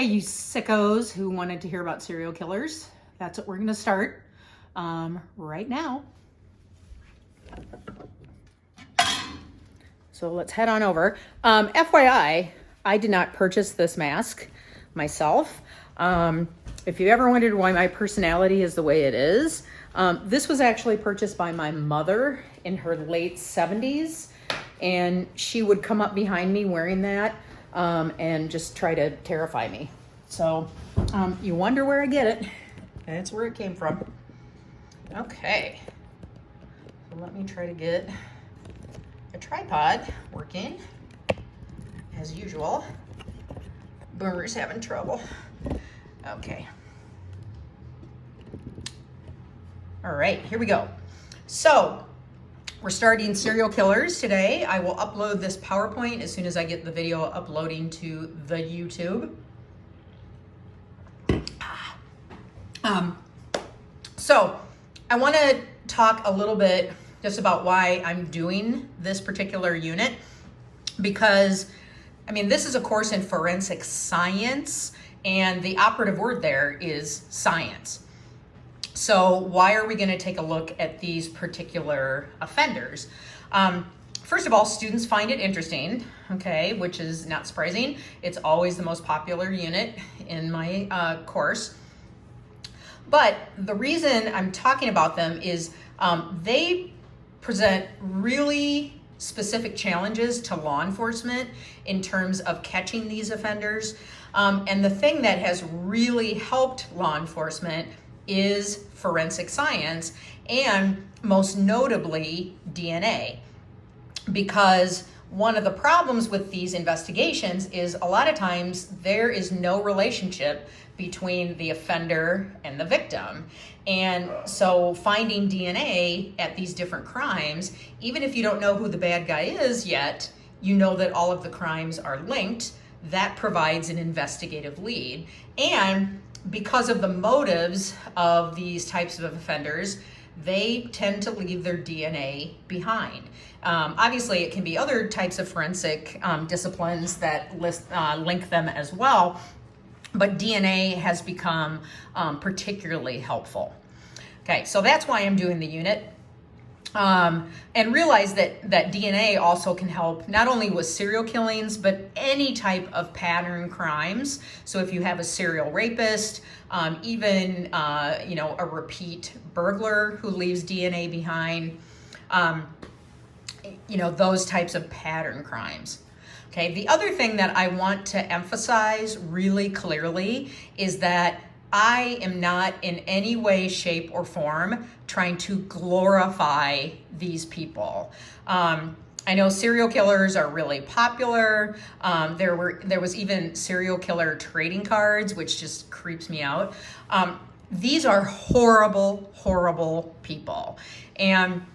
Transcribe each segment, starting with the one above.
Okay, you sickos who wanted to hear about serial killers, that's what we're going to start right now. So let's head on over. FYI, I did not purchase this mask myself. If you ever wondered why my personality is the way it is, this was actually purchased by my mother in her late 70s, and she would come up behind me wearing that and just try to terrify me. So you wonder where I get it. That's where it came from. Okay, so let me try to get a tripod working as usual. Boomer's having trouble. Okay. All right, here we go. So we're starting serial killers today. I will upload this PowerPoint as soon as I get the video uploading to the YouTube. So I want to talk a little bit just about why I'm doing this particular unit, because I mean, this is a course in forensic science, and the operative word there is science. So why are we going to take a look at these particular offenders? First of all, students find it interesting, okay, which is not surprising. It's always the most popular unit in my course. But the reason I'm talking about them is they present really specific challenges to law enforcement in terms of catching these offenders. And the thing that has really helped law enforcement is forensic science, and most notably DNA. Because one of the problems with these investigations is a lot of times there is no relationship between the offender and the victim. And so finding DNA at these different crimes, even if you don't know who the bad guy is yet, you know that all of the crimes are linked. That provides an investigative lead. And because of the motives of these types of offenders, they tend to leave their DNA behind. Obviously, it can be other types of forensic disciplines that link them as well, but DNA has become particularly helpful. Okay, so that's why I'm doing the unit. And realize that DNA also can help not only with serial killings, but any type of pattern crimes. So if you have a serial rapist, even a repeat burglar who leaves DNA behind, those types of pattern crimes. Okay, the other thing that I want to emphasize really clearly is that I am not in any way, shape, or form trying to glorify these people. I know serial killers are really popular. There was even serial killer trading cards, which just creeps me out. These are horrible, horrible people. And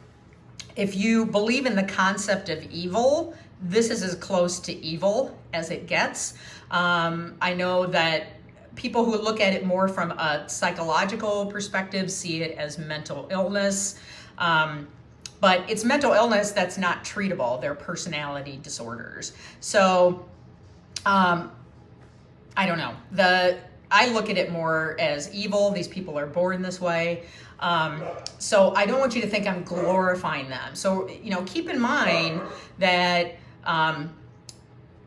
if you believe in the concept of evil, this is as close to evil as it gets. I know that people who look at it more from a psychological perspective see it as mental illness, but it's mental illness that's not treatable. They're personality disorders. So I don't know. I look at it more as evil. These people are born this way. So I don't want you to think I'm glorifying them. So, keep in mind that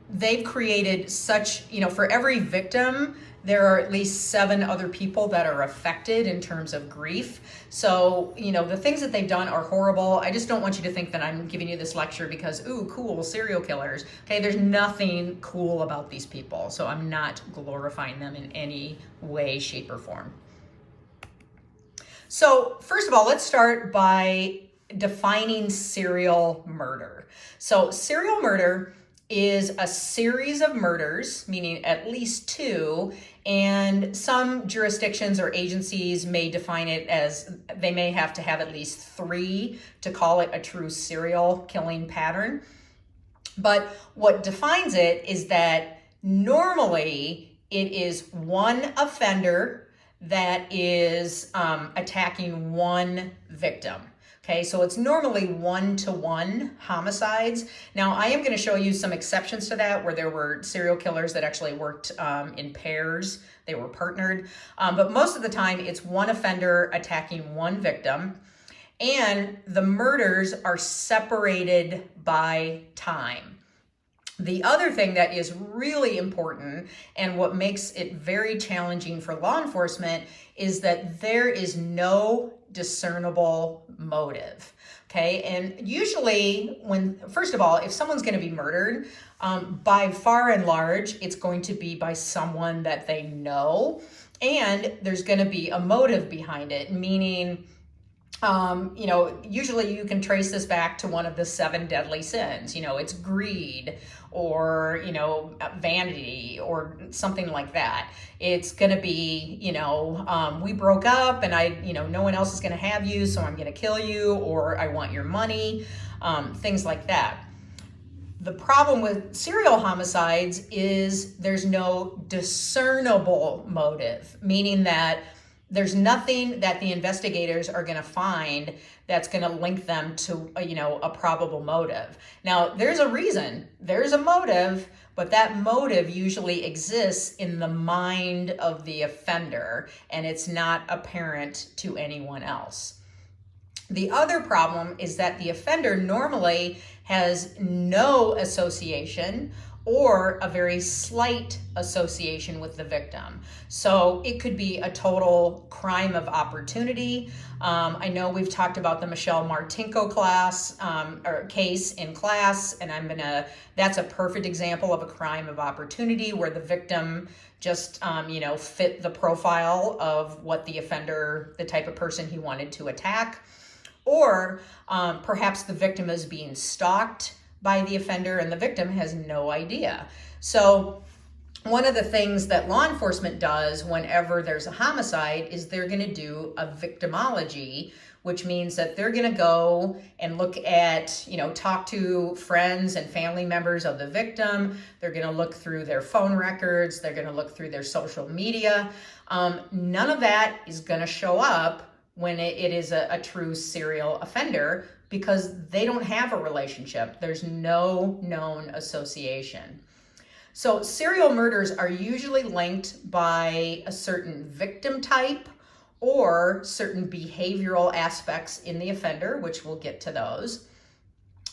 they've created such, for every victim, there are at least 7 other people that are affected in terms of grief. So, the things that they've done are horrible. I just don't want you to think that I'm giving you this lecture because, ooh, cool, serial killers. Okay, there's nothing cool about these people. So I'm not glorifying them in any way, shape, or form. So first of all, let's start by defining serial murder. So serial murder is a series of murders, meaning at least 2, and some jurisdictions or agencies may define it as they may have to have at least 3 to call it a true serial killing pattern. But what defines it is that normally it is one offender that is attacking one victim. Okay, so it's normally 1-to-1 homicides. Now, I am going to show you some exceptions to that where there were serial killers that actually worked in pairs. They were partnered. But most of the time, it's one offender attacking one victim. And the murders are separated by time. The other thing that is really important and what makes it very challenging for law enforcement is that there is no discernible motive. Okay, and usually first of all, if someone's going to be murdered, by far and large, it's going to be by someone that they know, and there's going to be a motive behind it, meaning usually you can trace this back to one of the 7 deadly sins. It's greed or, vanity or something like that. It's going to be, we broke up and no one else is going to have you, so I'm going to kill you, or I want your money, things like that. The problem with serial homicides is there's no discernible motive, meaning that there's nothing that the investigators are going to find that's going to link them to a probable motive. Now, there's a reason, there's a motive, but that motive usually exists in the mind of the offender, and it's not apparent to anyone else. The other problem is that the offender normally has no association or a very slight association with the victim. So it could be a total crime of opportunity. I know we've talked about the Michelle Martinko case in class, and that's a perfect example of a crime of opportunity where the victim just, fit the profile of what the offender, the type of person he wanted to attack. Or perhaps the victim is being stalked by the offender and the victim has no idea. So one of the things that law enforcement does whenever there's a homicide is they're going to do a victimology, which means that they're going to go and look at, talk to friends and family members of the victim. They're going to look through their phone records. They're going to look through their social media. None of that is going to show up when it is a true serial offender, because they don't have a relationship. There's no known association. So serial murders are usually linked by a certain victim type or certain behavioral aspects in the offender, which we'll get to those.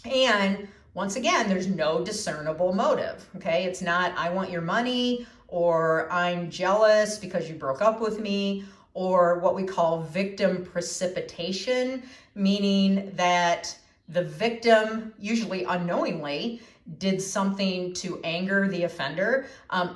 And once again, there's no discernible motive, okay? It's not, I want your money, or I'm jealous because you broke up with me, or what we call victim precipitation, meaning that the victim, usually unknowingly, did something to anger the offender.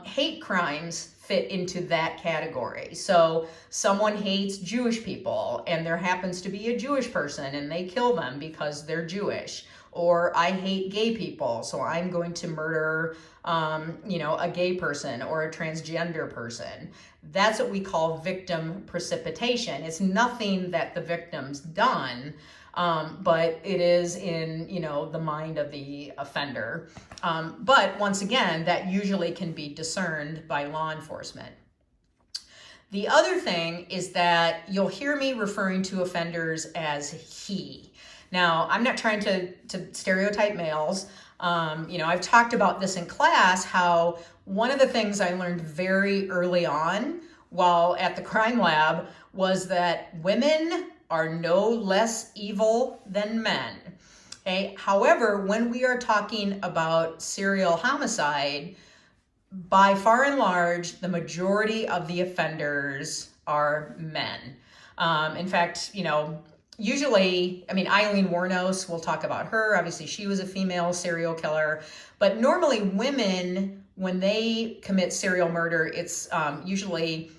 Hate crimes fit into that category. So someone hates Jewish people and there happens to be a Jewish person and they kill them because they're Jewish. Or I hate gay people, so I'm going to murder, a gay person or a transgender person. That's what we call victim precipitation. It's nothing that the victim's done, but it is in, the mind of the offender. But once again, that usually can be discerned by law enforcement. The other thing is that you'll hear me referring to offenders as he. Now, I'm not trying to stereotype males. I've talked about this in class, how one of the things I learned very early on while at the crime lab was that women are no less evil than men. Okay? However, when we are talking about serial homicide, by far and large, the majority of the offenders are men. In fact, usually, Eileen Wuornos, we'll talk about her. Obviously, she was a female serial killer. But normally women, when they commit serial murder, it's usually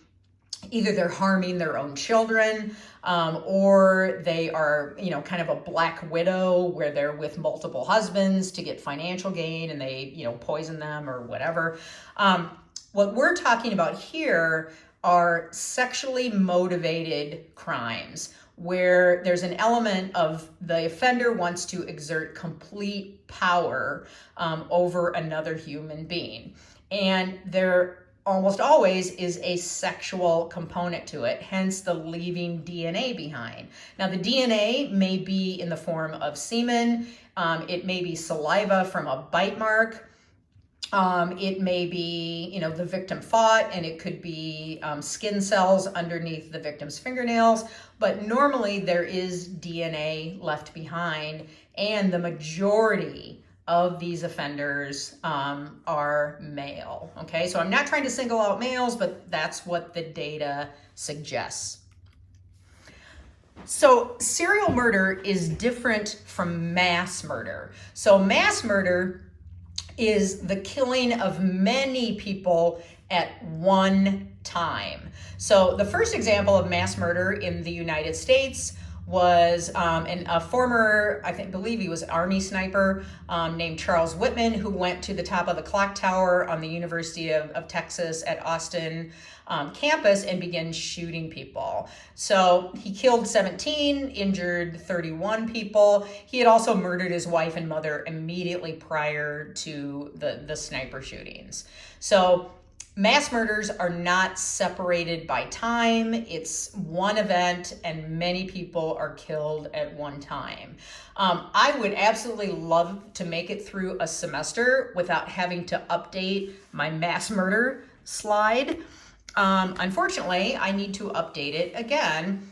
either they're harming their own children, or they are, kind of a black widow where they're with multiple husbands to get financial gain and they, poison them or whatever. What we're talking about here are sexually motivated crimes, where there's an element of the offender wants to exert complete power over another human being. And they're almost always is a sexual component to it, hence the leaving DNA behind. Now, the DNA may be in the form of semen, it may be saliva from a bite mark, it may be, the victim fought, and it could be skin cells underneath the victim's fingernails, but normally there is DNA left behind, and the majority of these offenders are male. Okay, so I'm not trying to single out males, but that's what the data suggests. So serial murder is different from mass murder. So mass murder is the killing of many people at one time. So the first example of mass murder in the United States was a former, believe he was Army sniper named Charles Whitman, who went to the top of the clock tower on the University of Texas at Austin campus and began shooting people. So he killed 17, injured 31 people. He had also murdered his wife and mother immediately prior to the sniper shootings. So mass murders are not separated by time. It's one event and many people are killed at one time. I would absolutely love to make it through a semester without having to update my mass murder slide. Unfortunately, I need to update it again.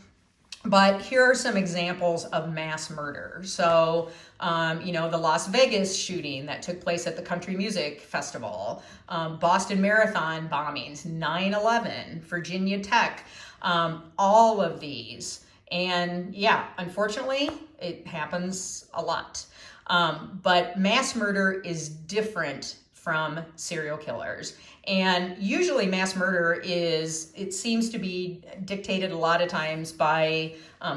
But here are some examples of mass murder. So, the Las Vegas shooting that took place at the Country Music Festival, Boston Marathon bombings, 9/11, Virginia Tech, all of these. And yeah, unfortunately, it happens a lot. But mass murder is different from serial killers. And usually mass murder it seems to be dictated a lot of times by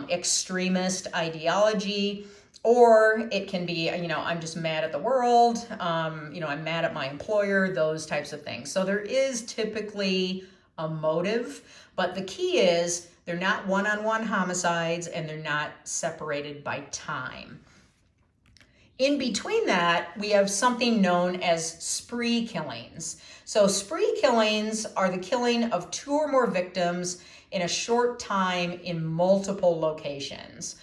extremist ideology, or it can be, I'm just mad at the world, I'm mad at my employer, those types of things. So there is typically a motive, but the key is they're not one-on-one homicides and they're not separated by time. In between that, we have something known as spree killings. So spree killings are the killing of 2 or more victims in a short time in multiple locations.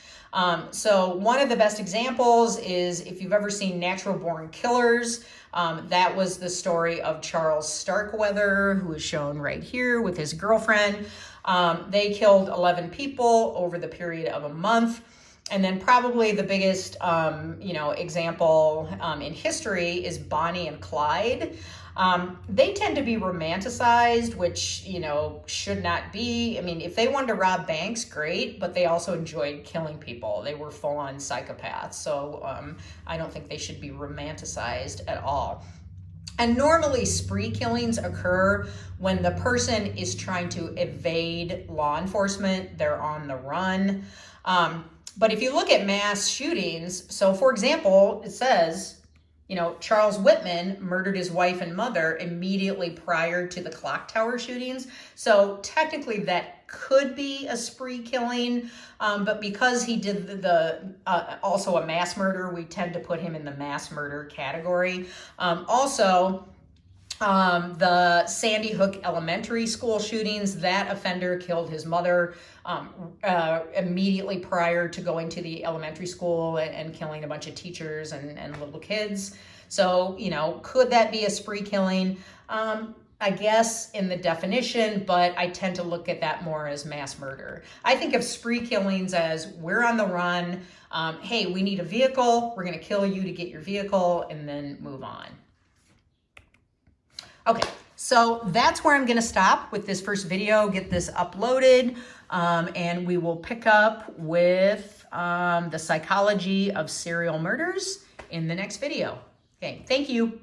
So one of the best examples is, if you've ever seen Natural Born Killers, that was the story of Charles Starkweather, who is shown right here with his girlfriend. They killed 11 people over the period of a month. And then probably the biggest, example in history is Bonnie and Clyde. They tend to be romanticized, which, should not be. I mean, if they wanted to rob banks, great, but they also enjoyed killing people. They were full-on psychopaths. So I don't think they should be romanticized at all. And normally spree killings occur when the person is trying to evade law enforcement. They're on the run. But if you look at mass shootings, so for example, it says, Charles Whitman murdered his wife and mother immediately prior to the clock tower shootings. So technically that could be a spree killing, but because he did also a mass murder, we tend to put him in the mass murder category. The Sandy Hook Elementary School shootings, that offender killed his mother immediately prior to going to the elementary school and killing a bunch of teachers and little kids. So, could that be a spree killing? I guess in the definition, but I tend to look at that more as mass murder. I think of spree killings as we're on the run. Hey, we need a vehicle. We're going to kill you to get your vehicle and then move on. Okay, so that's where I'm going to stop with this first video, get this uploaded, and we will pick up with the psychology of serial murders in the next video. Okay, thank you.